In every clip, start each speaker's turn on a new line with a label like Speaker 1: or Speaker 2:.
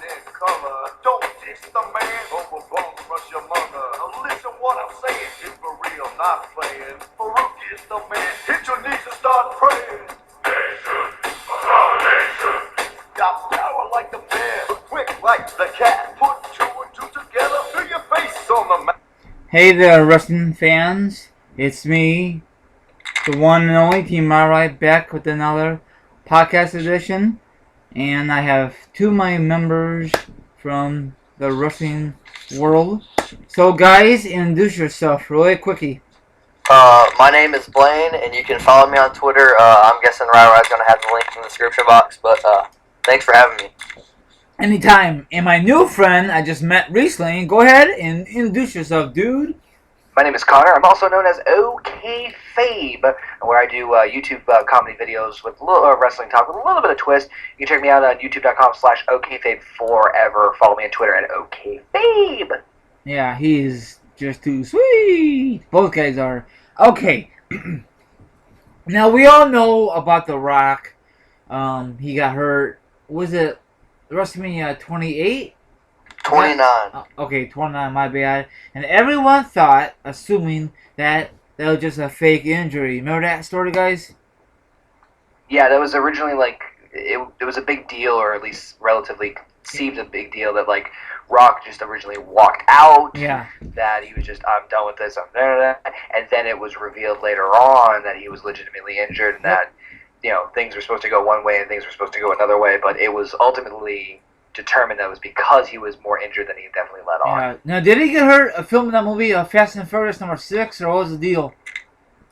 Speaker 1: in color. Don't diss the man, overblown rush your mother. Listen what I'm saying, it's for real, not playing. Farouk is the man, hit your knees and start praying. Nation, nation. Got power like the bear, quick like the cat. Put two and two together, feel your face on the map.
Speaker 2: Hey there, wrestling fans. It's me, the one and only Team Alright, back with another podcast edition. And I have two of my members from the wrestling world. So, guys, introduce yourself really quickie.
Speaker 3: My name is Blaine, and you can follow me on Twitter. I'm guessing Ryrod's going to have the link in the description box, but thanks for having me.
Speaker 2: Anytime. And my new friend I just met recently, go ahead and introduce yourself, dude.
Speaker 4: My name is Connor. I'm also known as OK Fabe, where I do YouTube comedy videos with a little wrestling talk with a little bit of twist. You can check me out on youtube.com/OKFabe4ever. Follow me on Twitter at OKFabe.
Speaker 2: Yeah, he's just too sweet. Both guys are. Okay. Now, we all know about The Rock. He got hurt. Was it WrestleMania 28?
Speaker 3: 29.
Speaker 2: Okay, 29, my bad. And everyone thought, assuming that was just a fake injury. Remember that story, guys?
Speaker 4: Yeah, that was originally it was a big deal, or at least relatively seemed a big deal, that Rock just originally walked out.
Speaker 2: Yeah.
Speaker 4: That he was just, I'm done with this, and then it was revealed later on that he was legitimately injured, and that things were supposed to go one way and things were supposed to go another way, but it was ultimately determined that it was because he was more injured than he definitely let on.
Speaker 2: Yeah. Now, did he get hurt filming that movie, Fast and Furious number 6, or what was the deal?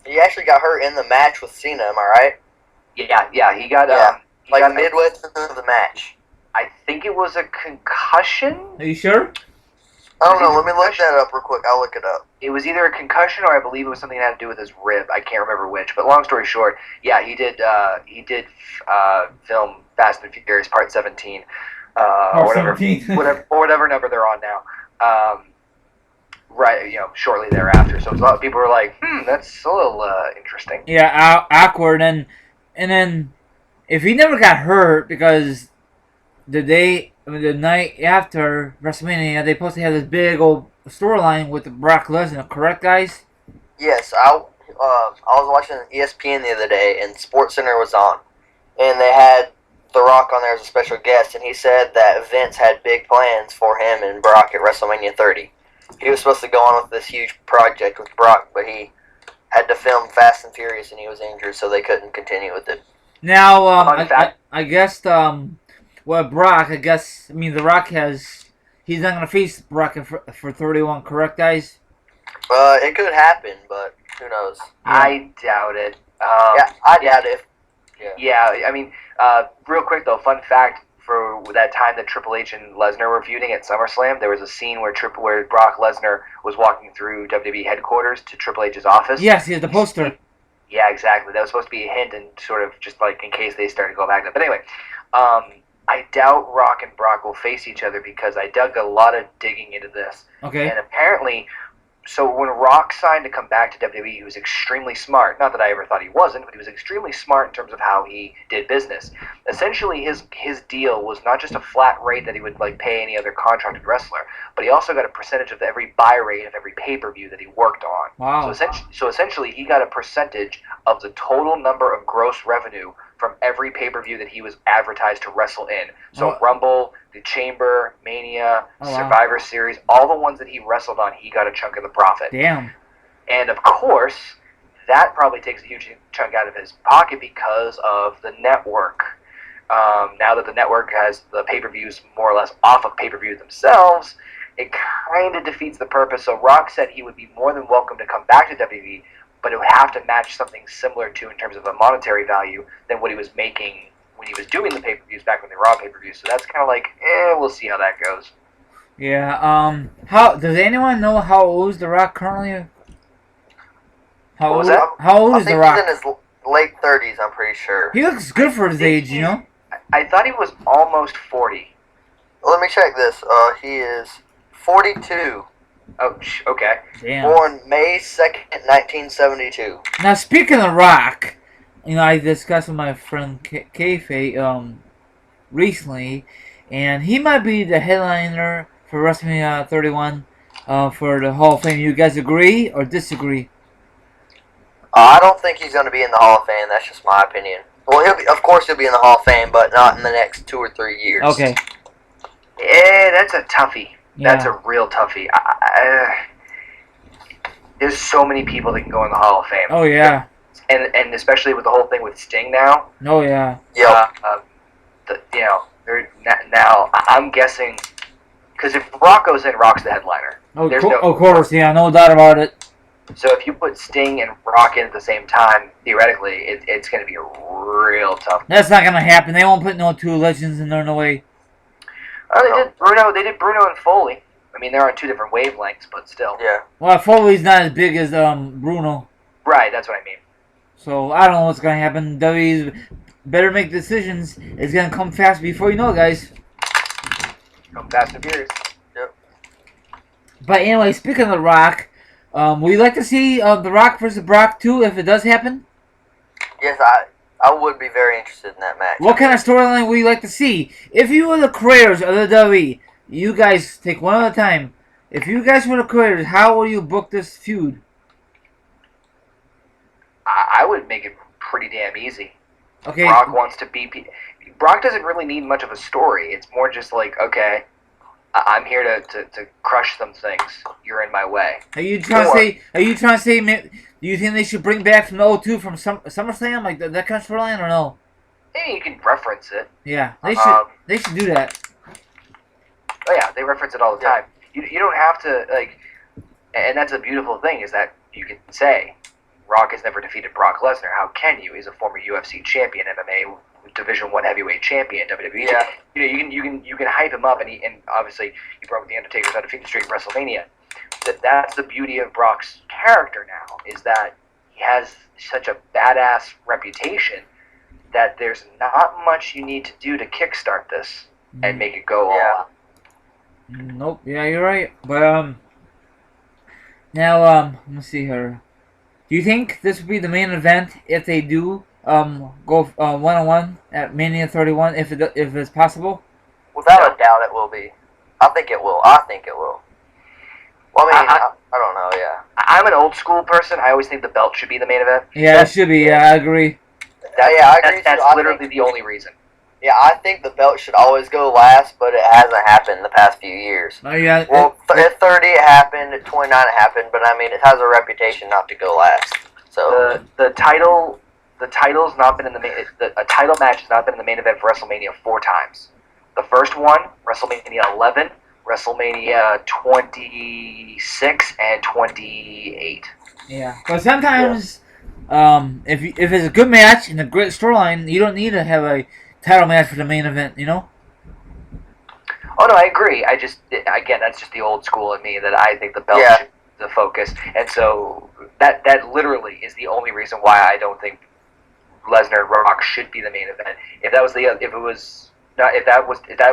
Speaker 3: He actually got hurt in the match with Cena, am I right?
Speaker 4: Yeah, he got
Speaker 3: midway through the match.
Speaker 4: I think it was a concussion.
Speaker 2: Are you sure?
Speaker 3: I don't know. Let me look that up real quick. I'll look it up.
Speaker 4: It was either a concussion or I believe it was something that had to do with his rib. I can't remember which. But long story short, yeah, he did film Fast and Furious Part 17, whatever number they're on now. Right, shortly thereafter. So a lot of people were like, that's a little interesting.
Speaker 2: Yeah, awkward. And then, if he never got hurt, because the night after WrestleMania, they supposed to have this big old storyline with Brock Lesnar, correct, guys?
Speaker 3: Yes, I was watching ESPN the other day, and SportsCenter was on, and they had The Rock on there as a special guest, and he said that Vince had big plans for him and Brock at WrestleMania 30. He was supposed to go on with this huge project with Brock, but he had to film Fast and Furious, and he was injured, so they couldn't continue with it.
Speaker 2: Now, I guess, Brock, The Rock he's not going to face Brock for 31, correct, guys?
Speaker 3: It could happen, but who knows?
Speaker 4: Yeah. I doubt it.
Speaker 3: I doubt it.
Speaker 4: Yeah, I mean, real quick though, fun fact, for that time that Triple H and Lesnar were feuding at SummerSlam, there was a scene where Brock Lesnar was walking through WWE headquarters to Triple H's office.
Speaker 2: Yes, he had the poster.
Speaker 4: Yeah, exactly. That was supposed to be a hint, and sort of just in case they started to go back. But anyway, I doubt Rock and Brock will face each other because I dug a lot of digging into this.
Speaker 2: Okay.
Speaker 4: And apparently, so when Rock signed to come back to WWE, he was extremely smart. Not that I ever thought he wasn't, but he was extremely smart in terms of how he did business. Essentially, his deal was not just a flat rate that he would pay any other contracted wrestler, but he also got a percentage of every buy rate of every pay-per-view that he worked on.
Speaker 2: Wow.
Speaker 4: So essentially, he got a percentage of the total number of gross revenue from every pay-per-view that he was advertised to wrestle in. So Rumble, The Chamber, Mania, Survivor Series, all the ones that he wrestled on, he got a chunk of the profit.
Speaker 2: Damn.
Speaker 4: And of course, that probably takes a huge chunk out of his pocket because of the network. Now that the network has the pay-per-views more or less off of pay-per-views themselves, it kind of defeats the purpose. So Rock said he would be more than welcome to come back to WWE, but it would have to match something similar to, in terms of a monetary value, than what he was making when he was doing the pay-per-views back when they were on pay-per-views. So that's kind of we'll see how that goes.
Speaker 2: Yeah, how does anyone know how old is The Rock currently? How
Speaker 4: What was that?
Speaker 2: How old is The Rock?
Speaker 3: He's in his late 30s, I'm pretty sure.
Speaker 2: He looks good for his age,
Speaker 4: I thought he was almost 40.
Speaker 3: Let me check this. He is 42.
Speaker 4: Oh, okay.
Speaker 2: Damn.
Speaker 3: Born May 2nd, 1972.
Speaker 2: Now, speaking of Rock, I discussed with my friend Kayfabe recently, and he might be the headliner for WrestleMania 31 for the Hall of Fame. You guys agree or disagree?
Speaker 3: I don't think he's going to be in the Hall of Fame. That's just my opinion. Well, of course he'll be in the Hall of Fame, but not in the next 2 or 3 years.
Speaker 2: Okay.
Speaker 4: Yeah, that's a toughie.
Speaker 2: Yeah.
Speaker 4: That's a real toughie. There's so many people that can go in the Hall of Fame.
Speaker 2: Oh yeah.
Speaker 4: And especially with the whole thing with Sting now.
Speaker 2: Oh yeah.
Speaker 3: Yep.
Speaker 4: Now I'm guessing because if Rock goes in, Rock's the headliner.
Speaker 2: Oh,
Speaker 4: There's
Speaker 2: of course, yeah, no doubt about it.
Speaker 4: So if you put Sting and Rock in at the same time, theoretically, it's going to be a real tough.
Speaker 2: That's not gonna happen. They won't put no two legends in there, no way.
Speaker 4: Oh, they did Bruno. They did Bruno and Foley. I mean, they're on 2 different wavelengths, but still.
Speaker 3: Yeah.
Speaker 2: Well, Foley's not as big as Bruno,
Speaker 4: Right, that's what I mean.
Speaker 2: so I don't know what's gonna happen. WWE's better make decisions. It's gonna come fast before you know it, guys.
Speaker 4: Come Fast and Furious.
Speaker 2: But anyway, speaking of The Rock, would you like to see The Rock versus Brock too if it does happen?
Speaker 3: Yes, I would be very interested in that match.
Speaker 2: What kind of storyline would you like to see? If you were the creators of the WWE, you guys take one at a time. If you guys were the creators, how would you book this feud?
Speaker 4: I would make it pretty damn easy.
Speaker 2: Okay.
Speaker 4: Brock wants to be. Brock doesn't really need much of a story. It's more just like, okay, I'm here to crush some things. You're in my way.
Speaker 2: Are you trying to say? Are you trying to say? Do you think they should bring back from the 02 from SummerSlam, like that kind of storyline, or no?
Speaker 4: Hey, you can reference it.
Speaker 2: Yeah, they should. They should do that.
Speaker 4: Oh yeah, they reference it all the time. You don't have to like, and that's a beautiful thing is that you can say, Rock has never defeated Brock Lesnar. How can you? He's a former UFC champion, MMA Division I heavyweight champion, WWE.
Speaker 3: Yeah.
Speaker 4: You can hype him up, and obviously he broke the Undertaker's undefeated streak at WrestleMania. That's the beauty of Brock's character now is that he has such a badass reputation that there's not much you need to do to kickstart this and make it go all out.
Speaker 2: Nope. Yeah, you're right. But now let me see here. Do you think this would be the main event if they do go 1-on-1 at Mania 31 if it's possible?
Speaker 3: Without a doubt, it will be. I think it will. I think it will. Well, I mean, I don't know. Yeah.
Speaker 4: I'm an old school person. I always think the belt should be the main event.
Speaker 2: Yeah, it should be. Yeah, I agree.
Speaker 3: I agree.
Speaker 4: That's
Speaker 3: too.
Speaker 4: literally the only reason.
Speaker 3: Yeah, I think the belt should always go last, but it hasn't happened in the past few years.
Speaker 2: Oh yeah.
Speaker 3: Well, at 30 it happened, at 29 it happened, but I mean, it has a reputation not to go last. So
Speaker 4: the title's not been in the main. A title match has not been in the main event for WrestleMania 4 times. The first one, WrestleMania 11, WrestleMania 26, and 28.
Speaker 2: Yeah, but sometimes if it's a good match and a great storyline, you don't need to have a title match for the main event. You know.
Speaker 4: Oh no, I agree. I just again, that's just the old school in me that I think the belt should be the focus, and so that literally is the only reason why I don't think Lesnar and Rock should be the main event. If that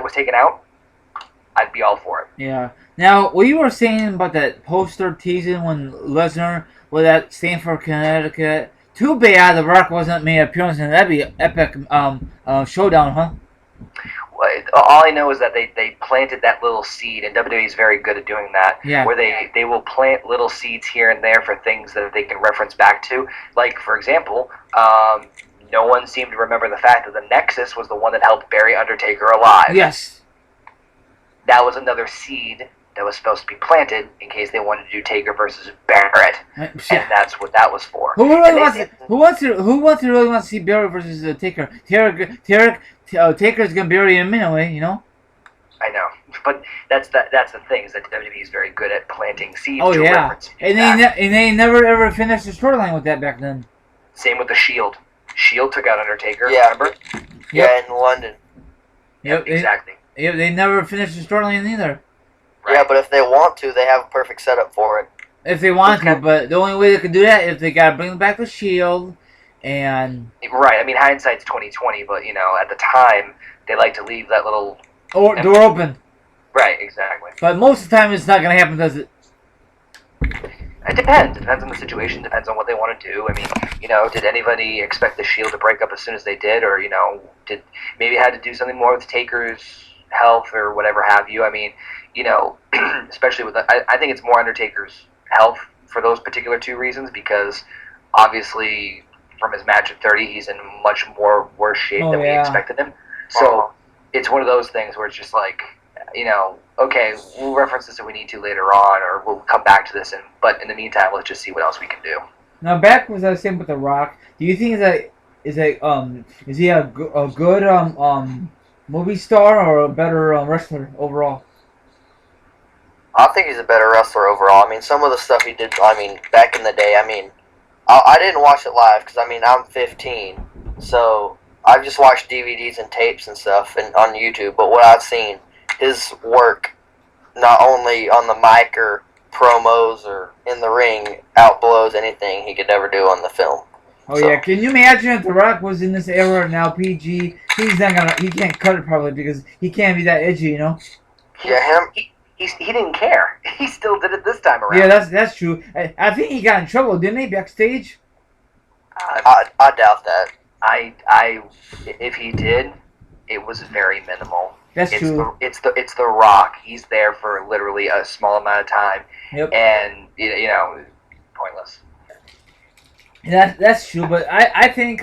Speaker 4: was taken out, I'd be all for it.
Speaker 2: Yeah. Now, what you were saying about that poster teasing when Lesnar was at Stamford, Connecticut. Too bad The Rock wasn't made an appearance, and that'd be an epic showdown, huh?
Speaker 4: All I know is that they planted that little seed, and WWE is very good at doing that.
Speaker 2: Yeah.
Speaker 4: Where they will plant little seeds here and there for things that they can reference back to. Like, for example, no one seemed to remember the fact that the Nexus was the one that helped bury Undertaker alive.
Speaker 2: Yes.
Speaker 4: That was another seed that was supposed to be planted in case they wanted to do Taker versus Barrett, and that's what that was for.
Speaker 2: Who really wants to see Barrett versus Taker? Taker's gonna bury him anyway, you know.
Speaker 4: I know, but that's the thing is that WWE is very good at planting seeds.
Speaker 2: Oh
Speaker 4: to
Speaker 2: yeah,
Speaker 4: reference
Speaker 2: and they never ever finished the storyline with that back then.
Speaker 4: Same with the Shield. Shield took out Undertaker.
Speaker 3: Yeah.
Speaker 4: Remember?
Speaker 3: Yeah, in London.
Speaker 4: Yep, exactly.
Speaker 2: Yeah, they never finished the storyline either.
Speaker 4: Right.
Speaker 3: Yeah, but if they want to, they have a perfect setup for it.
Speaker 2: If they want to, but the only way they can do that is they gotta bring back the Shield, and
Speaker 4: right. I mean, hindsight's 20/20, but at the time they like to leave that little
Speaker 2: door open.
Speaker 4: Right, exactly.
Speaker 2: But most of the time, it's not gonna happen, does it?
Speaker 4: It depends. It depends on the situation. Depends on what they want to do. I mean, did anybody expect the Shield to break up as soon as they did, or did maybe had to do something more with Taker's health or whatever have you. I mean, especially with I think it's more Undertaker's health for those particular two reasons, because obviously from his match at 30, he's in much more worse shape than we expected him. So it's one of those things where it's just like, okay, we'll reference this if we need to later on, or we'll come back to this. But in the meantime, let's just see what else we can do.
Speaker 2: Now, back was I was saying with The Rock. Do you think is he a good movie star or a better wrestler overall?
Speaker 3: I think he's a better wrestler overall. I mean, some of the stuff he did, back in the day, I didn't watch it live because, I'm 15. So I've just watched DVDs and tapes and stuff on YouTube. But what I've seen, his work, not only on the mic or promos or in the ring, outblows anything he could ever do on the film.
Speaker 2: Oh, yeah. Can you imagine if The Rock was in this era now, PG? He can't cut it probably because he can't be that edgy,
Speaker 3: Yeah,
Speaker 4: He didn't care. He still did it this time around.
Speaker 2: Yeah, that's true. I think he got in trouble, didn't he, backstage?
Speaker 3: I doubt that.
Speaker 4: If he did, it was very minimal.
Speaker 2: That's true.
Speaker 4: It's the Rock. He's there for literally a small amount of time.
Speaker 2: Yep.
Speaker 4: And pointless.
Speaker 2: That's true, but I think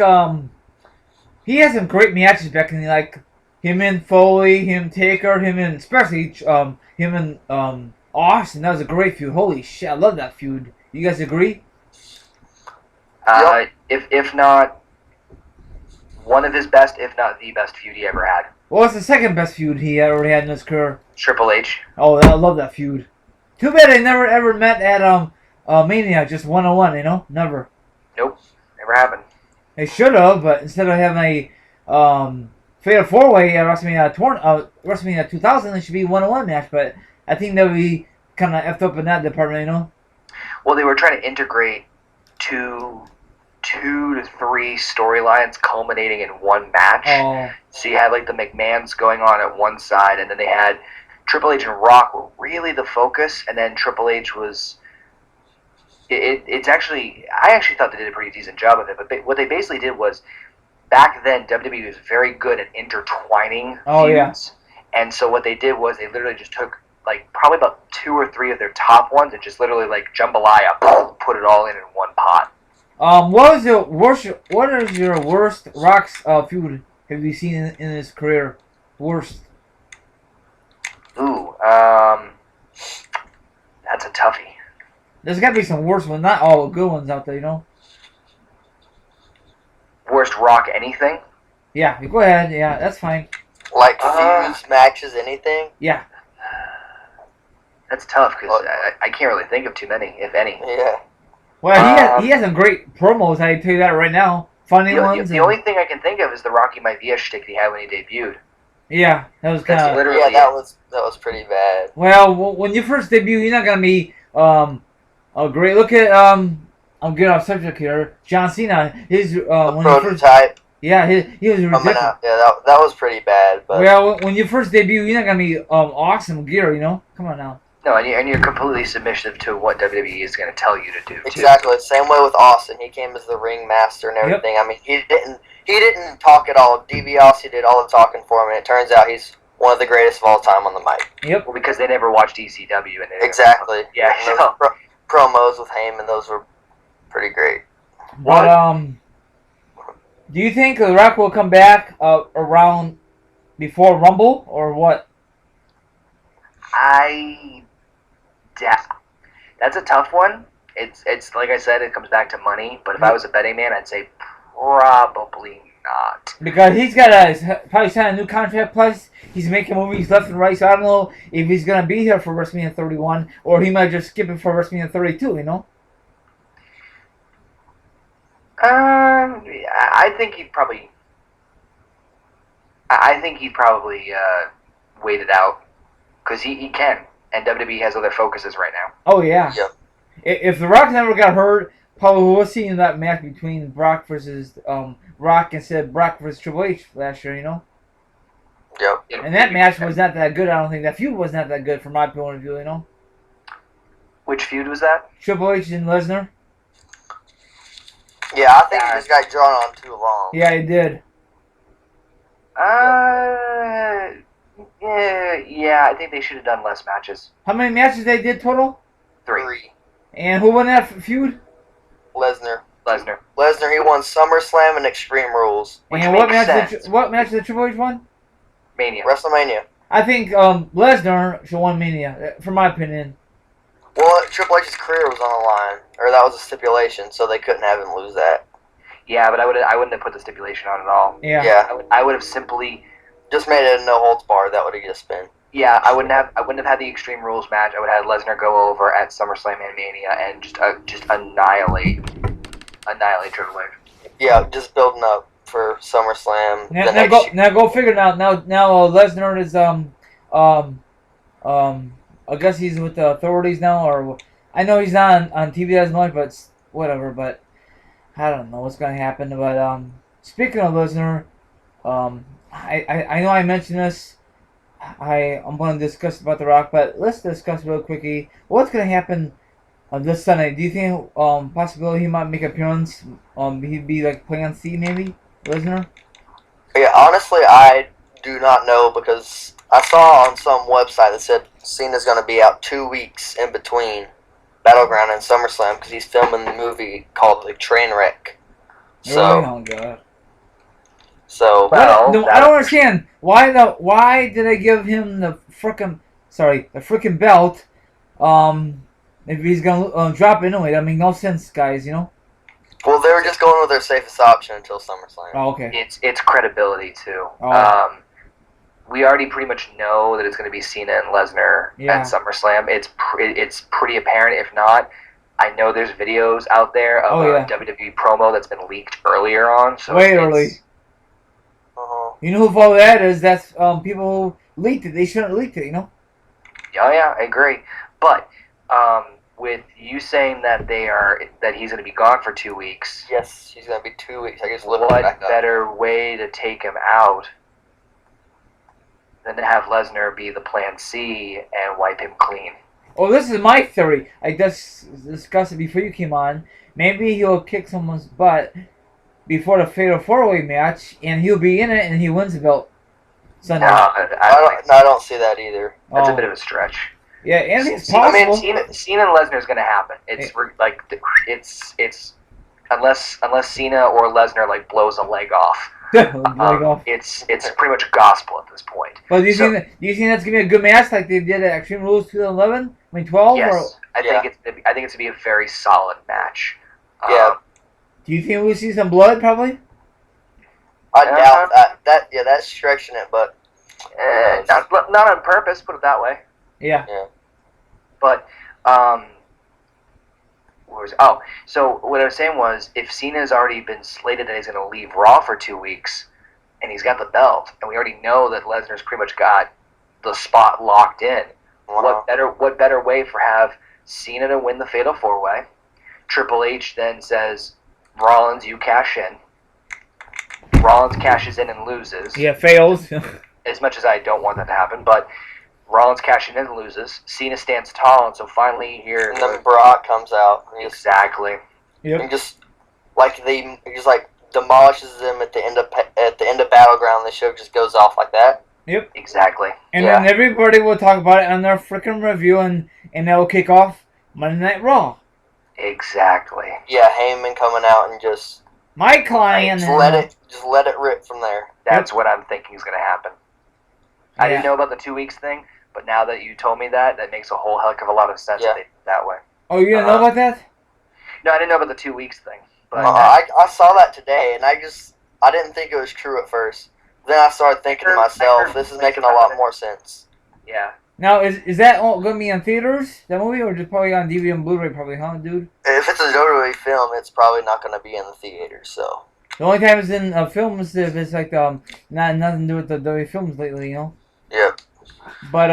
Speaker 2: he had some great matches back in the, like him and Foley, him Taker, him and especially him and Austin. That was a great feud. Holy shit, I love that feud. You guys agree?
Speaker 4: If not one of his best, if not the best feud he ever had.
Speaker 2: Well, it's the second best feud he already had in his career.
Speaker 4: Triple H.
Speaker 2: Oh, I love that feud. Too bad they never ever met at Mania, just 1-on-1. Never.
Speaker 4: Nope, never happened.
Speaker 2: They should have, but instead of having a Fatal 4-Way at WrestleMania 2000, it should be a 1-on-1 match. But I think that would be kind of effed up in that department,
Speaker 4: Well, they were trying to integrate two to three storylines culminating in one match.
Speaker 2: Oh.
Speaker 4: So you had like the McMahons going on at one side, and then they had Triple H and Rock were really the focus, and then Triple H was. It's actually, I actually thought they did a pretty decent job of it, but what they basically did was, back then WWE was very good at intertwining feuds, and so what they did was they literally just took like probably about 2 or 3 of their top ones and just literally like jambalaya, put it all in one pot.
Speaker 2: What is your worst Rock's feud have you seen in his career? Worst.
Speaker 4: Ooh, that's a toughie.
Speaker 2: There's got to be some worse ones, not all good ones out there,
Speaker 4: Worst Rock anything?
Speaker 2: Yeah, go ahead. Yeah, that's fine.
Speaker 3: Like feuds, matches, anything?
Speaker 2: Yeah.
Speaker 4: That's tough because I can't really think of too many, if any.
Speaker 3: Yeah.
Speaker 2: Well, he has some great promos. I tell you that right now. Funny ones.
Speaker 4: The only thing I can think of is the Rocky Maivia shtick he had when he debuted.
Speaker 2: Yeah, that was kind of.
Speaker 4: Literally.
Speaker 3: Yeah, that was pretty bad.
Speaker 2: Well, when you first debut, you're not gonna be great. Look at I'm getting off subject here. John Cena, his when
Speaker 3: prototype.
Speaker 2: he was ridiculous.
Speaker 3: That was pretty bad. But
Speaker 2: well, when you first debut, you're not gonna be awesome gear. Come on now.
Speaker 4: No, and you're completely submissive to what WWE is going to tell you to do.
Speaker 3: Exactly. Same way with Austin. He came as the ring master and everything.
Speaker 2: Yep.
Speaker 3: He didn't talk at all. DiBiase did all the talking for him, and it turns out he's one of the greatest of all time on the mic.
Speaker 2: Yep.
Speaker 4: Well, because they never watched ECW.
Speaker 3: Exactly.
Speaker 4: Yeah.
Speaker 3: And those promos with Heyman, those were pretty great.
Speaker 2: But do you think The Rock will come back around before Rumble or what?
Speaker 4: That's a tough one. It's like I said, it comes back to money. But if I was a betting man, I'd say probably not.
Speaker 2: Because he's got probably signed a new contract. Plus, he's making movies left and right. So I don't know if he's gonna be here for WrestleMania 31 or he might just skip it for WrestleMania 32.
Speaker 4: I think he'd probably. Wait it out because he can. And WWE has other focuses right now.
Speaker 2: Oh, yeah.
Speaker 3: Yep.
Speaker 2: If The Rock never got hurt, probably we'll see in that match between Brock versus Rock instead of Brock versus Triple H last year,
Speaker 3: Yep.
Speaker 2: And that match was not that good, I don't think. That feud was not that good from my point of view,
Speaker 4: Which feud was that?
Speaker 2: Triple H and Lesnar.
Speaker 3: Yeah, I think he just got drawn on too long.
Speaker 2: Yeah, he did.
Speaker 4: Yeah, I think they should have done less matches.
Speaker 2: How many matches they did total?
Speaker 4: 3.
Speaker 2: And who won that feud?
Speaker 3: Lesnar.
Speaker 4: Lesnar.
Speaker 3: Lesnar, he won SummerSlam and Extreme Rules.
Speaker 4: Which
Speaker 2: And
Speaker 4: makes sense.
Speaker 2: what match did Triple H won?
Speaker 4: Mania.
Speaker 3: WrestleMania.
Speaker 2: I think Lesnar should win Mania, for my opinion.
Speaker 3: Well, Triple H's career was on the line, or that was a stipulation, so they couldn't have him lose that.
Speaker 4: Yeah, but I wouldn't have put the stipulation on at all.
Speaker 2: Yeah.
Speaker 3: Yeah,
Speaker 4: I would have simply.
Speaker 3: just made it a no holds barred. That would have just been.
Speaker 4: Yeah, I wouldn't have had the Extreme Rules match. I would have had Lesnar go over at SummerSlam and Mania and just annihilate Triple H.
Speaker 3: Yeah, just building up for SummerSlam. the
Speaker 2: Now,
Speaker 3: next
Speaker 2: go,
Speaker 3: year.
Speaker 2: now go figure now Lesnar is I guess he's with the authorities now, or I know he's not on TV as much, but whatever. But I don't know what's gonna happen. But speaking of Lesnar, I know I mentioned this. I'm going to discuss about The Rock, but let's discuss real quickly what's going to happen this Sunday. Do you think possibility he might make an appearance? He'd be like Plan C maybe, Lesnar.
Speaker 3: Yeah, honestly, I do not know because I saw on some website that said Cena's going to be out 2 weeks in between Battleground and SummerSlam because he's filming the movie called The Trainwreck. So,
Speaker 2: Oh God.
Speaker 3: so
Speaker 4: Well,
Speaker 2: No, I don't understand why did I give him the frickin' belt? If he's gonna drop it anyway, that makes no sense, guys. You know.
Speaker 3: well, they were just going with their safest option until SummerSlam.
Speaker 2: Oh, okay.
Speaker 4: It's credibility too.
Speaker 2: Oh.
Speaker 4: We already pretty much know that it's going to be Cena and Lesnar
Speaker 2: Yeah.
Speaker 4: at SummerSlam. It's pretty apparent. If not, I know there's videos out there of
Speaker 2: Oh, yeah.
Speaker 4: a WWE promo that's been leaked earlier on. So
Speaker 2: Way
Speaker 4: it's-
Speaker 2: early.
Speaker 3: Uh-huh.
Speaker 2: You know who fault that is? That's people who leaked it. They shouldn't have leaked it. You know.
Speaker 4: Oh yeah, I agree. But with you saying that he's going to be gone for 2 weeks,
Speaker 3: Yes, he's going to be 2 weeks. I guess
Speaker 4: what
Speaker 3: literally back up.
Speaker 4: better way to take him out than to have Lesnar be the Plan C and wipe him clean?
Speaker 2: Oh, this is my theory. I just discussed it before you came on. Maybe he'll kick someone's butt before the Fatal 4-Way match, and he'll be in it, and he wins the belt Sunday.
Speaker 4: No,
Speaker 3: I don't see that either.
Speaker 4: that's
Speaker 2: Oh.
Speaker 4: a bit of a stretch.
Speaker 2: Yeah, anything's
Speaker 4: I mean,
Speaker 2: possible.
Speaker 4: Cena and Lesnar is going to happen. It's unless Cena or Lesnar like blows a leg off.
Speaker 2: Like, oh.
Speaker 4: It's pretty much gospel at this point.
Speaker 2: But do you
Speaker 4: So-
Speaker 2: think that's gonna be a good match like they did at Extreme Rules 2011? I mean 12?
Speaker 4: Yes,
Speaker 2: Or
Speaker 4: I think it's going to be a very solid match.
Speaker 3: Yeah.
Speaker 2: do you think we'll see some blood? Probably.
Speaker 3: I doubt that. That's stretching it, but
Speaker 4: Not on purpose, put it that way.
Speaker 2: Yeah.
Speaker 4: But so what I was saying was, if Cena's already been slated that he's going to leave Raw for 2 weeks, and he's got the belt, and we already know that Lesnar's pretty much got the spot locked in, what better way for have Cena to win the Fatal 4-Way? Triple H then says, Rollins, you cash in. Rollins cashes in and loses.
Speaker 2: Yeah, fails.
Speaker 4: As much as I don't want that to happen, but Rollins cashes in and loses. Cena stands tall, and so finally here,
Speaker 3: and then Brock comes out. And
Speaker 4: exactly.
Speaker 2: Yep.
Speaker 3: he just demolishes them at the end of Battleground. The show just goes off like that.
Speaker 4: Exactly.
Speaker 2: And
Speaker 3: Yeah.
Speaker 2: then everybody will talk about it on their freaking review, and they'll kick off Monday Night Raw.
Speaker 4: Exactly.
Speaker 3: Yeah, Heyman coming out and just
Speaker 2: My client.
Speaker 3: just let it rip from there.
Speaker 4: That's what I'm thinking is going to happen. I didn't
Speaker 2: Yeah.
Speaker 4: know about the 2 weeks thing, but now that you told me that makes a whole heck of a lot of sense
Speaker 3: Yeah.
Speaker 4: that they did it that way.
Speaker 2: Oh, you didn't know about that?
Speaker 4: No, I didn't know about the 2 weeks thing. But
Speaker 3: I saw that today, and I didn't think it was true at first. Then I started thinking to myself, this is making a lot more sense.
Speaker 4: yeah.
Speaker 2: Now, is that all going to be in theaters, that movie, or just probably on DVD and Blu-ray, probably, huh, dude?
Speaker 3: If it's a WWE film, it's probably not going to be in the theaters. So
Speaker 2: The only time it's in films if it's like nothing to do with the WWE films lately, you know.
Speaker 3: yeah,
Speaker 2: But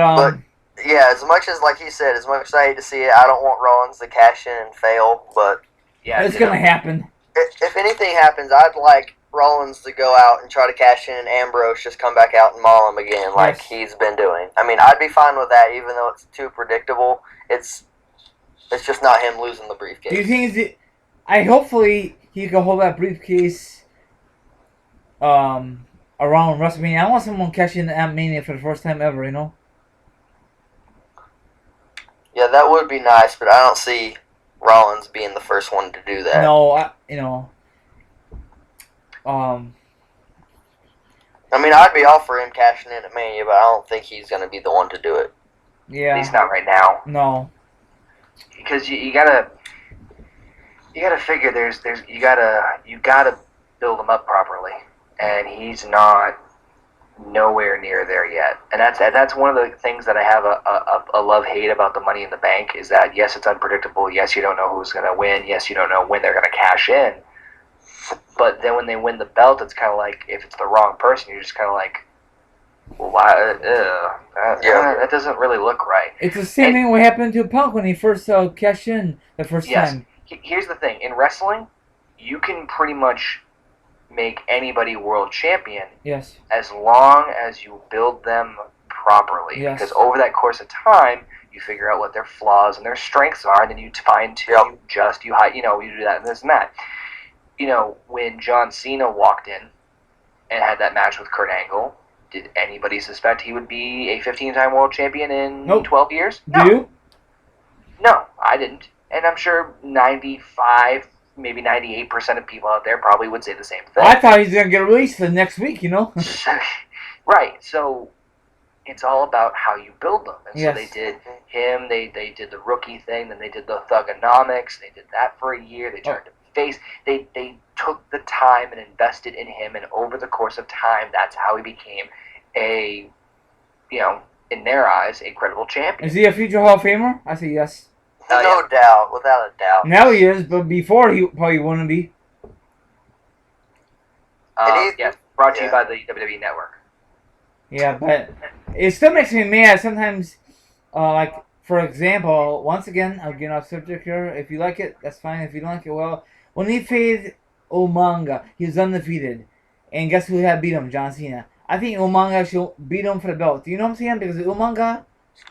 Speaker 3: yeah. As much as like he said, as much as I hate to see it, I don't want Rollins to cash in and fail. But
Speaker 4: Yeah.
Speaker 2: it's gonna happen.
Speaker 3: if anything happens, I'd like Rollins to go out and try to cash in, and Ambrose just come back out and maul him again, like
Speaker 2: Yes.
Speaker 3: he's been doing. I mean, I'd be fine with that, even though it's too predictable. It's just not him losing the briefcase.
Speaker 2: Do you think hopefully he can hold that briefcase around WrestleMania. I want someone cashing in at Mania for the first time ever, you know?
Speaker 3: Yeah, that would be nice, but I don't see Rollins being the first one to do that.
Speaker 2: No,
Speaker 3: I mean, I'd be all for him cashing in at Mania, but I don't think he's going to be the one to do it.
Speaker 4: At
Speaker 2: yeah.
Speaker 4: least not right now.
Speaker 2: No.
Speaker 4: Because you gotta figure you gotta build him up properly, and he's not nowhere near there yet. And that's one of the things that I have a love-hate about the Money in the Bank is that yes, it's unpredictable. Yes, you don't know who's gonna win. Yes, you don't know when they're gonna cash in. But then when they win the belt, it's kind of like if it's the wrong person, you're just kind of like, well, why? That doesn't really look right.
Speaker 2: It's the same thing what happened to Punk when he first cashed in the first
Speaker 4: Yes.
Speaker 2: time.
Speaker 4: Here's the thing. In wrestling, you can pretty much make anybody world champion
Speaker 2: Yes.
Speaker 4: as long as you build them properly.
Speaker 2: Yes.
Speaker 4: Because over that course of time, you figure out what their flaws and their strengths are, and then you fine tune, you do that and this and that. You know, when John Cena walked in and had that match with Kurt Angle, did anybody suspect he would be a 15-time world champion in
Speaker 2: Nope.
Speaker 4: 12 years?
Speaker 2: Do you?
Speaker 4: No, I didn't. And I'm sure 95, maybe 98% of people out there probably would say the same thing.
Speaker 2: I thought he was going to get released for the next week, you know?
Speaker 4: Right. So it's all about how you build them. And
Speaker 2: Yes.
Speaker 4: so they did him, they did the rookie thing, then they did the Thugonomics, they did that for a year, they turned him face. They took the time and invested in him, and over the course of time, that's how he became a, in their eyes, a credible champion.
Speaker 2: Is he a future Hall of Famer? I say yes.
Speaker 3: No doubt, without a doubt.
Speaker 2: Now he is, but before he probably wouldn't be.
Speaker 4: Yes, brought to you by the WWE Network.
Speaker 2: Yeah, but it still makes me mad sometimes. Like, for example, once again, I'll get off subject here. If you like it, that's fine. If you don't like it, well, when he faded Umaga, he was undefeated. And guess who had beat him? John Cena. I think Umaga should beat him for the belt. You know what I'm saying? Because Umaga,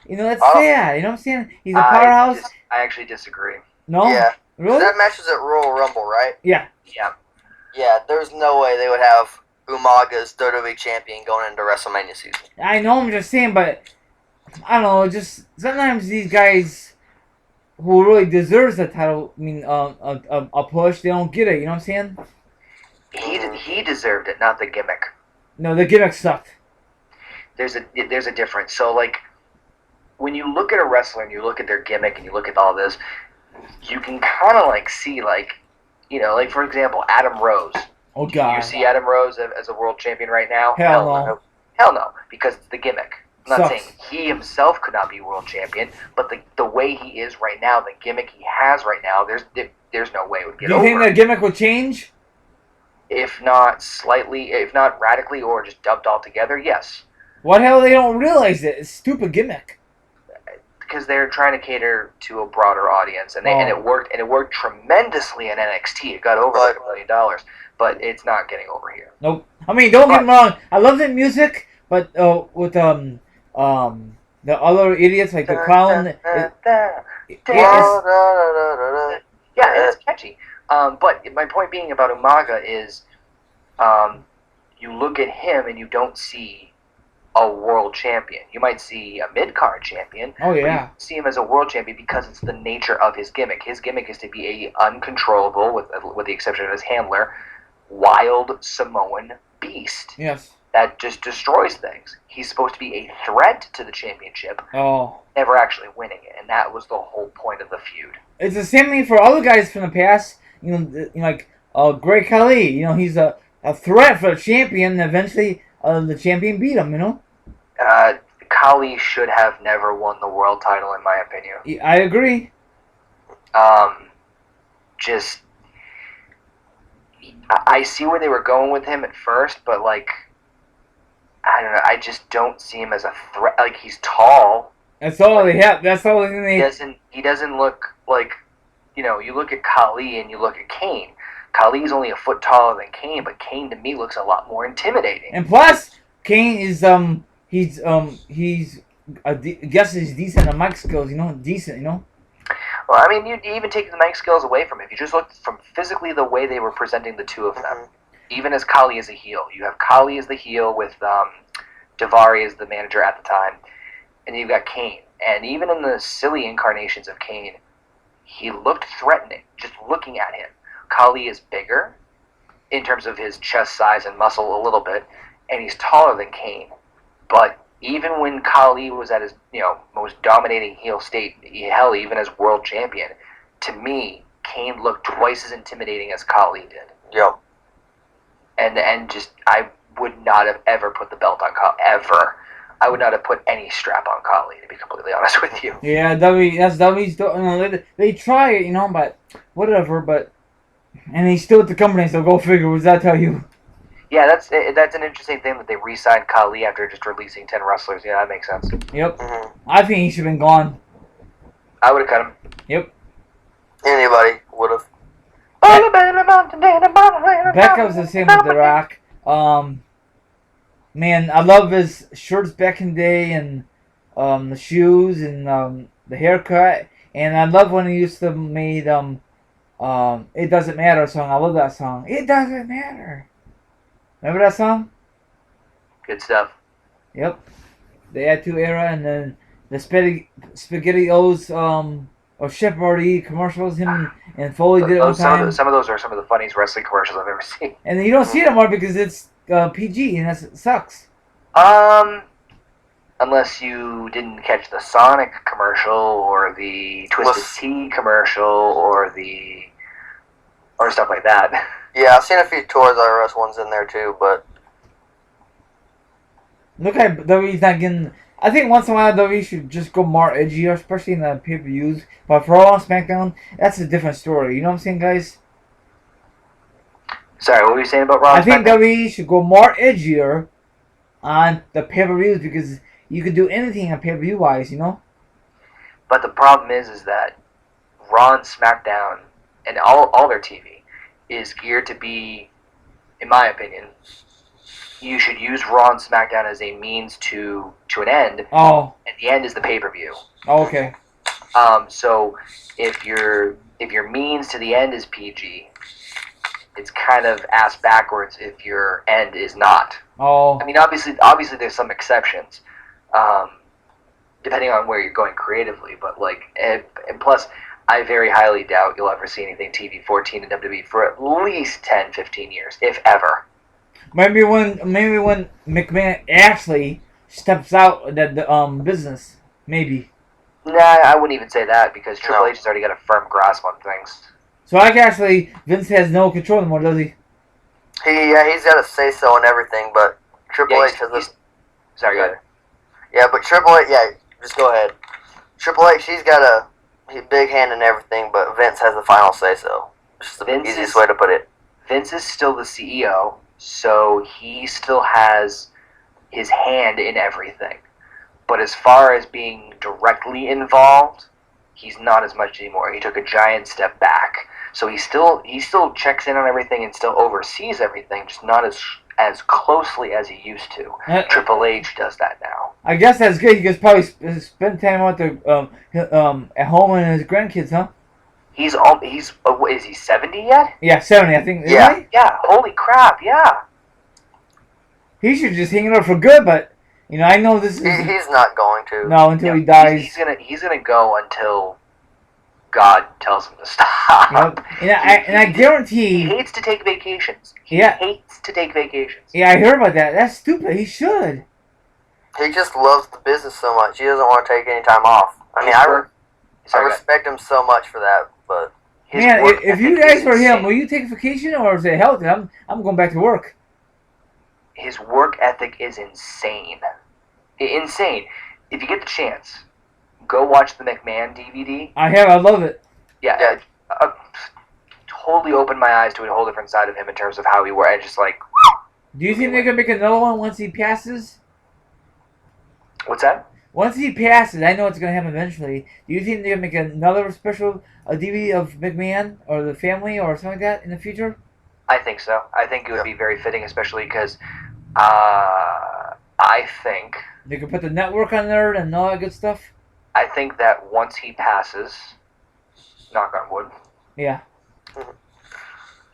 Speaker 2: that's sad. You know what I'm saying? He's a powerhouse.
Speaker 4: I actually disagree.
Speaker 2: No?
Speaker 3: Yeah.
Speaker 2: Really?
Speaker 3: That match was at Royal Rumble, right?
Speaker 2: Yeah.
Speaker 4: Yeah.
Speaker 3: Yeah, there's no way they would have Umaga's WWE champion going into WrestleMania season.
Speaker 2: I know, I'm just saying, but I don't know, just sometimes these guys who really deserves the title, a push, they don't get it, you know what I'm saying?
Speaker 4: He deserved it, not the gimmick.
Speaker 2: No, the gimmick sucked.
Speaker 4: There's a difference. So, like, when you look at a wrestler and you look at their gimmick and you look at all this, you can kind of, like, see, like, like, for example, Adam Rose.
Speaker 2: Oh,
Speaker 4: Do
Speaker 2: God.
Speaker 4: you see Adam Rose as a world champion right now?
Speaker 2: Hell no.
Speaker 4: Hell no, because it's the gimmick. I'm not
Speaker 2: Sucks.
Speaker 4: saying he himself could not be world champion, but the way he is right now, the gimmick he has right now, there's no way it would get
Speaker 2: Do you
Speaker 4: over.
Speaker 2: think the gimmick will change?
Speaker 4: If not slightly, if not radically, or just dubbed altogether, yes.
Speaker 2: What hell, they don't realize it. It's a stupid gimmick.
Speaker 4: Because they're trying to cater to a broader audience, and it worked, and it worked tremendously in NXT. It got over like $1 million, but it's not getting over here.
Speaker 2: Nope. I mean, don't get me wrong. I love the music, but with the other idiots like the clown,
Speaker 4: Yeah, it's catchy. But my point being about Umaga is, you look at him and you don't see a world champion. You might see a mid-card champion.
Speaker 2: Oh,
Speaker 4: But
Speaker 2: yeah.
Speaker 4: you see him as a world champion because it's the nature of his gimmick. His gimmick is to be a uncontrollable, with the exception of his handler, wild Samoan beast
Speaker 2: Yes.
Speaker 4: that just destroys things. He's supposed to be a threat to the championship,
Speaker 2: Oh.
Speaker 4: never actually winning it, and that was the whole point of the feud.
Speaker 2: It's the same thing for other guys from the past. Like Great Khali. He's a threat for the champion. And eventually, the champion beat him.
Speaker 4: Khali should have never won the world title, in my opinion.
Speaker 2: I agree.
Speaker 4: Just, I see where they were going with him at first, but like, I don't know. I just don't see him as a threat. Like, he's tall.
Speaker 2: That's all they have. That's all they.
Speaker 4: He doesn't look like, you look at Khali and you look at Kane. Khali's only a foot taller than Kane, but Kane to me looks a lot more intimidating.
Speaker 2: And plus, Kane is he's guess he's decent at mic skills. Decent.
Speaker 4: Well, I mean, you even take the mic skills away from him. If you just look from physically the way they were presenting the two of them. even as Kali as a heel. You have Kali as the heel with Daivari as the manager at the time, and you've got Kane. And even in the silly incarnations of Kane, he looked threatening just looking at him. Kali is bigger in terms of his chest size and muscle a little bit, and he's taller than Kane. But even when Kali was at his most dominating heel state, hell, even as world champion, to me, Kane looked twice as intimidating as Kali did.
Speaker 3: Yep.
Speaker 4: And just I would not have ever put the belt on Kali ever. I would not have put any strap on Kali, to be completely honest with you.
Speaker 2: Yeah, that's W's. They try it, but whatever. But and he's still at the company, so go figure. What does that tell you?
Speaker 4: Yeah, that's an interesting thing that they re-signed Kali after just releasing 10 wrestlers. Yeah, that makes sense.
Speaker 2: Yep.
Speaker 3: Mm-hmm.
Speaker 2: I think he should have been gone.
Speaker 4: I would have cut him.
Speaker 2: Yep.
Speaker 3: Anybody would have.
Speaker 2: Becca was the same with The Rock. Man, I love his shirts back in the day, and the shoes, and the haircut. And I love when he used to made It Doesn't Matter song. I love that song. It doesn't matter. Remember that song?
Speaker 4: Good stuff.
Speaker 2: Yep. The Attitude Era, and then the SpaghettiOs or Chef Boyardee commercials. Him and Foley did it one time.
Speaker 4: Some of those are some of the funniest wrestling commercials I've ever seen.
Speaker 2: And you don't see it anymore because it's PG, and that sucks.
Speaker 4: Unless you didn't catch the Sonic commercial or the Twisted Tea commercial or stuff like that.
Speaker 3: Yeah, I've seen a few Toys R Us ones in there too, but
Speaker 2: Look at WWE's not getting. I think once in a while WWE should just go more edgier, especially in the pay-per-views. But for Raw and SmackDown, that's a different story. You know what I'm saying, guys?
Speaker 4: Sorry, what were you saying about Raw?
Speaker 2: I think WWE should go more edgier on the pay-per-views because you could do anything on pay-per-view wise,
Speaker 4: But the problem is that Raw and SmackDown and all their TV is geared to be, in my opinion, you should use Raw and SmackDown as a means to an end.
Speaker 2: Oh.
Speaker 4: And the end is the pay-per-view.
Speaker 2: Oh, okay.
Speaker 4: So if your means to the end is PG, it's kind of ass backwards if your end is not.
Speaker 2: Oh.
Speaker 4: I mean, obviously there's some exceptions, depending on where you're going creatively. But and plus, I very highly doubt you'll ever see anything TV-14 in WWE for at least 10, 15 years, if ever.
Speaker 2: Maybe when McMahon actually steps out of the business, maybe.
Speaker 4: Nah, I wouldn't even say that because Triple H has already got a firm grasp on things.
Speaker 2: So Vince has no control anymore, does he?
Speaker 3: He's got to say so and everything, but Triple H has a...
Speaker 4: Sorry, go ahead.
Speaker 3: Yeah, but Triple H, just go ahead. Triple H, he's got a big hand in everything, but Vince has the final say so. Just the easiest way to put it.
Speaker 4: Vince is still the CEO, so he still has his hand in everything. But as far as being directly involved, he's not as much anymore. He took a giant step back. So he still checks in on everything and still oversees everything, just not as closely as he used to. Triple H does that now.
Speaker 2: I guess that's good. He could probably spend time with at home and his grandkids, huh?
Speaker 4: Is he 70 yet?
Speaker 2: Yeah, 70, I think.
Speaker 3: Yeah.
Speaker 4: Yeah. Holy crap! Yeah.
Speaker 2: He should just hang it up for good, but I know this is.
Speaker 3: He's not going to.
Speaker 2: No, until he dies.
Speaker 4: He's gonna go until God tells him to stop.
Speaker 2: Yep. And I guarantee
Speaker 4: he hates to take vacations. He
Speaker 2: Yeah.
Speaker 4: hates to take vacations.
Speaker 2: Yeah, I heard about that. That's stupid. He should.
Speaker 3: He just loves the business so much. He doesn't want to take any time off. I mean, I respect him so much for that, but...
Speaker 2: Man, if you guys were him, will you take vacation or is it healthy? I'm going back to work.
Speaker 4: His work ethic is insane. Insane. If you get the chance, go watch the McMahon DVD.
Speaker 2: I love it.
Speaker 4: Yeah. Totally opened my eyes to a whole different side of him in terms of how he works. And just like...
Speaker 2: Do you think they're going to make another one once he passes?
Speaker 4: What's that?
Speaker 2: Once he passes, I know it's going to happen eventually. Do you think they're going to make another special DVD of McMahon or the family or something like that in the future?
Speaker 4: I think so. I think it would be very fitting, especially because I think...
Speaker 2: They could put the network on there and all that good stuff?
Speaker 4: I think that once he passes, knock on wood,
Speaker 2: yeah,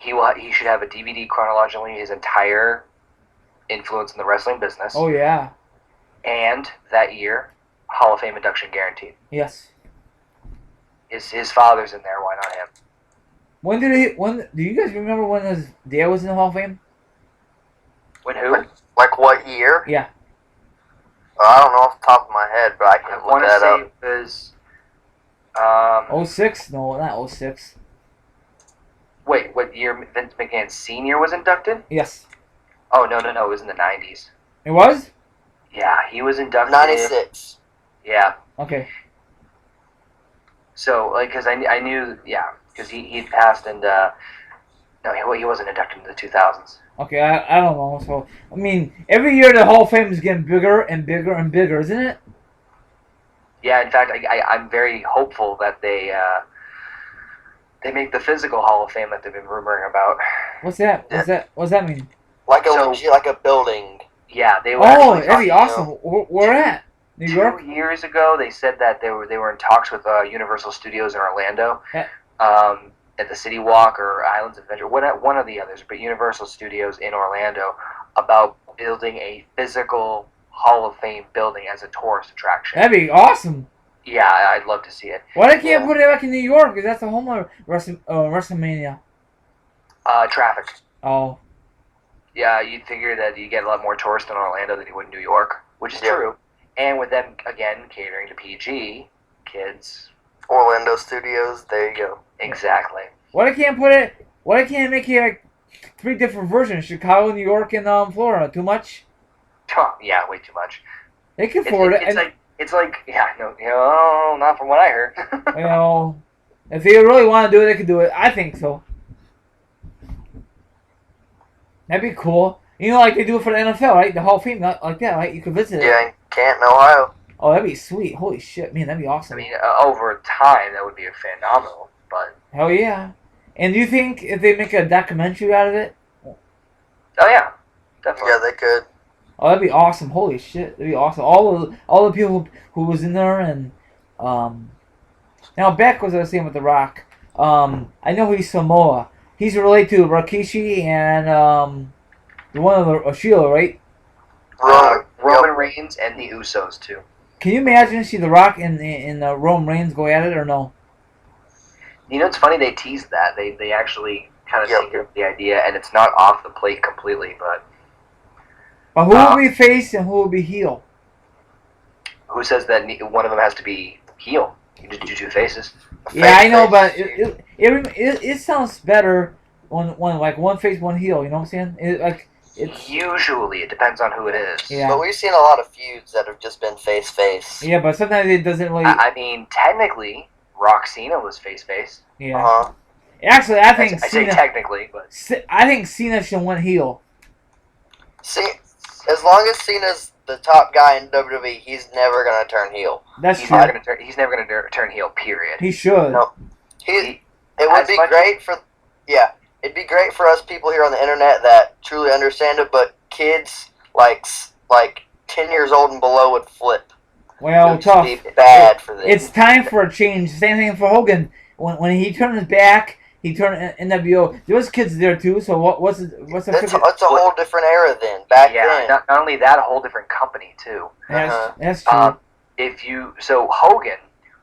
Speaker 4: He should have a DVD chronologically his entire influence in the wrestling business.
Speaker 2: Oh yeah.
Speaker 4: And that year, Hall of Fame induction guaranteed.
Speaker 2: Yes.
Speaker 4: His father's in there. Why not him?
Speaker 2: When did he? When do you guys remember when his dad was in the Hall of Fame?
Speaker 4: When who?
Speaker 3: Like what year?
Speaker 2: Yeah.
Speaker 3: I don't know off the top of my head, but I
Speaker 4: I
Speaker 3: can look
Speaker 4: want to
Speaker 3: that
Speaker 4: say
Speaker 3: up.
Speaker 4: it was.
Speaker 2: 06? No, not 06.
Speaker 4: Wait, what year Vince McMahon Sr. was inducted?
Speaker 2: Yes.
Speaker 4: Oh, no. It was in the 90s.
Speaker 2: It was?
Speaker 4: Yeah, he was inducted.
Speaker 3: 96.
Speaker 4: Yeah.
Speaker 2: Okay.
Speaker 4: So, like, because I knew, yeah, because he passed and, no, he wasn't inducted in the 2000s.
Speaker 2: Okay, I don't know. So, I mean, every year the Hall of Fame is getting bigger and bigger and bigger, isn't it?
Speaker 4: Yeah, in fact, I'm very hopeful that they make the physical Hall of Fame that they've been rumoring about.
Speaker 2: What's that? What's that mean?
Speaker 3: Like a
Speaker 4: So-
Speaker 3: legit, like a building.
Speaker 4: Yeah, they were
Speaker 2: Oh,
Speaker 4: actually
Speaker 2: that'd be
Speaker 3: talking,
Speaker 2: awesome. Where at? New York?
Speaker 4: 2 years ago, they said that they were in talks with Universal Studios in Orlando,
Speaker 2: Yeah.
Speaker 4: at the City Walk or Islands of Adventure, one of the others, but Universal Studios in Orlando, about building a physical Hall of Fame building as a tourist attraction.
Speaker 2: That'd be awesome.
Speaker 4: Yeah, I'd love to see it.
Speaker 2: Why they can't
Speaker 3: Yeah.
Speaker 2: put it back in New York? Because that's the home of WrestleMania.
Speaker 4: Traffic.
Speaker 2: Oh,
Speaker 4: Yeah, you'd figure that you get a lot more tourists in Orlando than you would in New York, which is
Speaker 3: Yeah.
Speaker 4: true. And with them, again, catering to PG kids.
Speaker 3: Orlando Studios. There you go.
Speaker 4: Exactly.
Speaker 2: why they can't put it? Why they can't make it like 3 different versions? Chicago, New York, and Florida. Too much?
Speaker 4: Yeah, way too much.
Speaker 2: They can afford it.
Speaker 4: It's like, yeah, no, not from what I heard.
Speaker 2: You know, if they really want to do it, they can do it. I think so. That'd be cool. You know, like they do it for the NFL, right? The Hall of Fame, not like that, right? You could visit it.
Speaker 3: Yeah, in Canton, Ohio.
Speaker 2: Oh, that'd be sweet. Holy shit, man, that'd be
Speaker 4: I
Speaker 2: awesome.
Speaker 4: mean, over time, that would be phenomenal. But,
Speaker 2: Hell yeah. And do you think if they make a documentary out of it?
Speaker 4: oh, yeah, definitely.
Speaker 3: Yeah, they could.
Speaker 2: Oh, that'd be awesome. Holy shit, that'd be awesome. All the people who was in there and now back was I was saying with The Rock. I know he's Samoa. He's related to Rikishi and the one of the Sheila, right?
Speaker 4: Roman Reigns and the Usos, too.
Speaker 2: Can you imagine see The Rock and Roman Reigns go at it or no?
Speaker 4: You know, it's funny they teased that. They actually kind of
Speaker 3: Yep.
Speaker 4: tinkered with the idea, and it's not off the plate completely, but
Speaker 2: But who will be face and who will be heel?
Speaker 4: who says that one of them has to be heel? You just do two faces.
Speaker 2: Yeah, I know,
Speaker 3: Face,
Speaker 2: but
Speaker 3: face.
Speaker 2: it sounds better when like one face, one heel. You know what I'm saying? It's
Speaker 4: Usually, it depends on who it is.
Speaker 2: Yeah.
Speaker 3: But we've seen a lot of feuds that have just been face-face.
Speaker 2: yeah, but sometimes it doesn't really.
Speaker 4: I mean, technically, Rock Cena was face-face.
Speaker 2: Yeah.
Speaker 3: Uh-huh.
Speaker 2: Actually, I think
Speaker 4: I say
Speaker 2: Cena.
Speaker 4: technically, but
Speaker 2: I think Cena should win heel.
Speaker 3: See, as long as Cena's the top guy in WWE, he's never gonna turn heel.
Speaker 2: That's
Speaker 4: he's
Speaker 2: true.
Speaker 4: never gonna turn. He's never gonna turn heel. Period.
Speaker 2: He should.
Speaker 3: No. It would
Speaker 4: As
Speaker 3: be
Speaker 4: much-
Speaker 3: great for, yeah, it'd be great for us people here on the internet that truly understand it. But kids like 10 years old and below would flip. It
Speaker 2: Well,
Speaker 3: would
Speaker 2: tough.
Speaker 3: be bad for them.
Speaker 2: It's time for a change. Same thing for Hogan. When he turned his back, he turned NWO. There was kids there too. So what's the
Speaker 3: it's a whole different era then. Back
Speaker 4: yeah.
Speaker 3: then.
Speaker 4: Not only that, a whole different company too.
Speaker 2: That's true.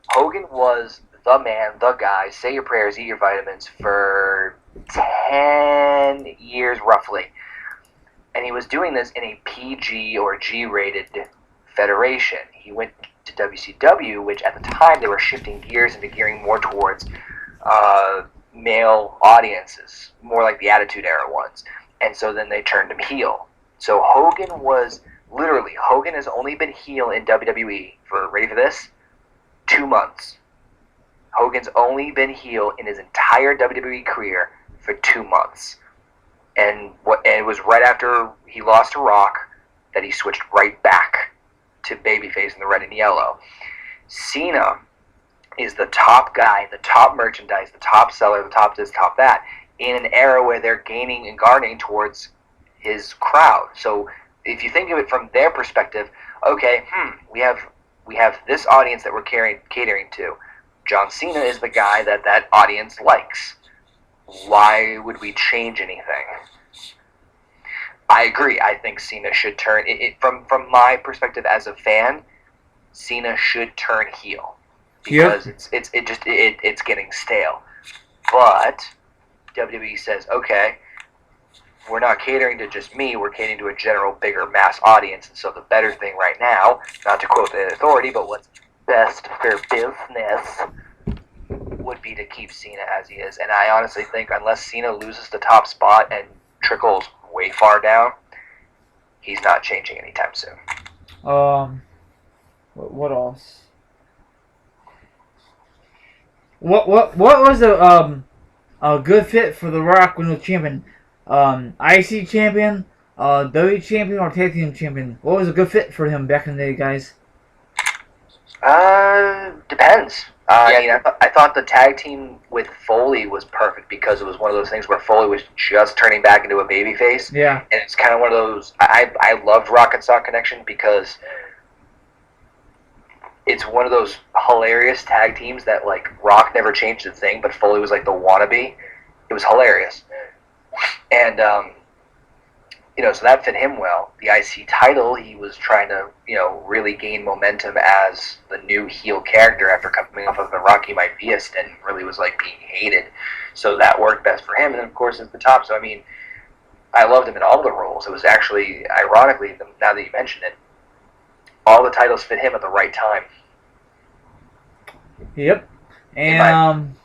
Speaker 4: Hogan was the man, the guy. Say your prayers, eat your vitamins for 10 years roughly, and he was doing this in a PG or G-rated federation. He went to WCW, which at the time they were shifting gears into gearing more towards male audiences, more like the Attitude Era ones, and so then they turned him heel. So Hogan has only been heel in WWE for, ready for this, 2 months. Hogan's only been heel in his entire WWE career for 2 months. And it was right after he lost to Rock that he switched right back to babyface in the red and yellow. Cena is the top guy, the top merchandise, the top seller, the top this, top that, in an era where they're gaining and garnering towards his crowd. So if you think of it from their perspective, okay, we have this audience that we're catering to. John Cena is the guy that audience likes. why would we change anything? I agree. I think Cena should turn from my perspective as a fan. Cena should turn heel because it's getting stale. But WWE says, okay, we're not catering to just me. We're catering to a general, bigger mass audience. And so the better thing right now, not to quote the authority, but what's best for business would be to keep Cena as he is. And I honestly think unless Cena loses the top spot and trickles way far down, he's not changing anytime soon.
Speaker 2: What else? What was a good fit for The Rock when he was champion? IC champion, W champion, or tag team champion? What was a good fit for him back in the day, guys?
Speaker 4: Depends. I thought the tag team with Foley was perfect because it was one of those things where Foley was just turning back into a babyface.
Speaker 2: Yeah.
Speaker 4: And it's kind of one of those. I loved Rock and Sock Connection because it's one of those hilarious tag teams that like Rock never changed a thing, but Foley was like the wannabe. It was hilarious, and so that fit him well. The IC title, he was trying to really gain momentum as the new heel character after coming off of the Rocky Maivia stint, and really was like being hated. So that worked best for him, and then of course at the top. So I mean, I loved him in all the roles. It was actually, ironically, now that you mention it, all the titles fit him at the right time.
Speaker 2: Yep. And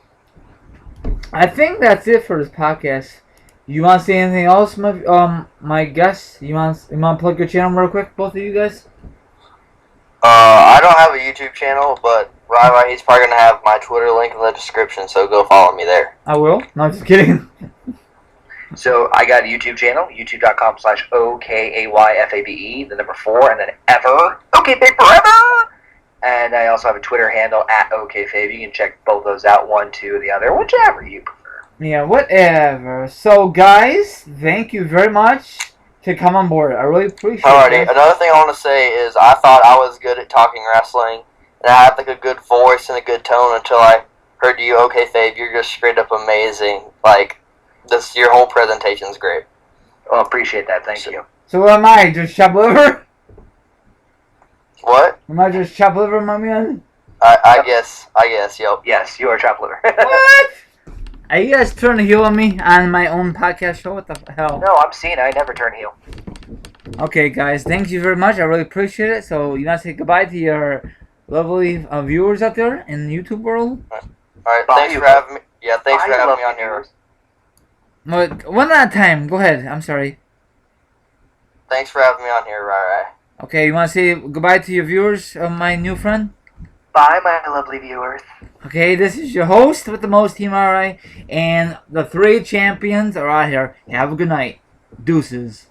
Speaker 2: I think that's it for this podcast. You want to say anything else, my guest? You want to plug your channel real quick, both of you guys?
Speaker 3: I don't have a YouTube channel, but Rai, he's probably going to have my Twitter link in the description, so go follow me there.
Speaker 2: I will. No, I'm just kidding.
Speaker 4: So I got a YouTube channel, youtube.com/OKAYFABE, the number 4, and then ever. Okay, big forever! And I also have a Twitter handle, @OKFabe. You can check both those out, one, two, the other, whichever you prefer.
Speaker 2: Yeah, whatever. So, guys, thank you very much to come on board. I really appreciate it.
Speaker 3: Alrighty, another thing I want to say is I thought I was good at talking wrestling, and I had like a good voice and a good tone until I heard you. Okay, Fabe, you're just straight up amazing. Like, your whole presentation's great.
Speaker 4: Well, appreciate that. Thank you.
Speaker 2: So, what am I? Just chop liver?
Speaker 3: What?
Speaker 2: Am I just chop liver, my man?
Speaker 3: I guess, yep.
Speaker 4: Yes, you are Chop Liver.
Speaker 2: What? Are you guys turning heel on me on my own podcast show? What the hell?
Speaker 4: No, I'm Cena. I never turn heel.
Speaker 2: Okay, guys, thank you very much. I really appreciate it. So, you want to say goodbye to your lovely viewers out there in the YouTube world?
Speaker 3: Alright, thanks for having me. Yeah, thanks for having me on here.
Speaker 2: One at a time. Go ahead. I'm sorry.
Speaker 3: Thanks for having me on here, Rai.
Speaker 2: Okay, you want to say goodbye to your viewers, my new friend?
Speaker 4: Bye, my lovely viewers.
Speaker 2: Okay, this is your host with the most, Team RI, and the 3 champions are out here. Have a good night. Deuces.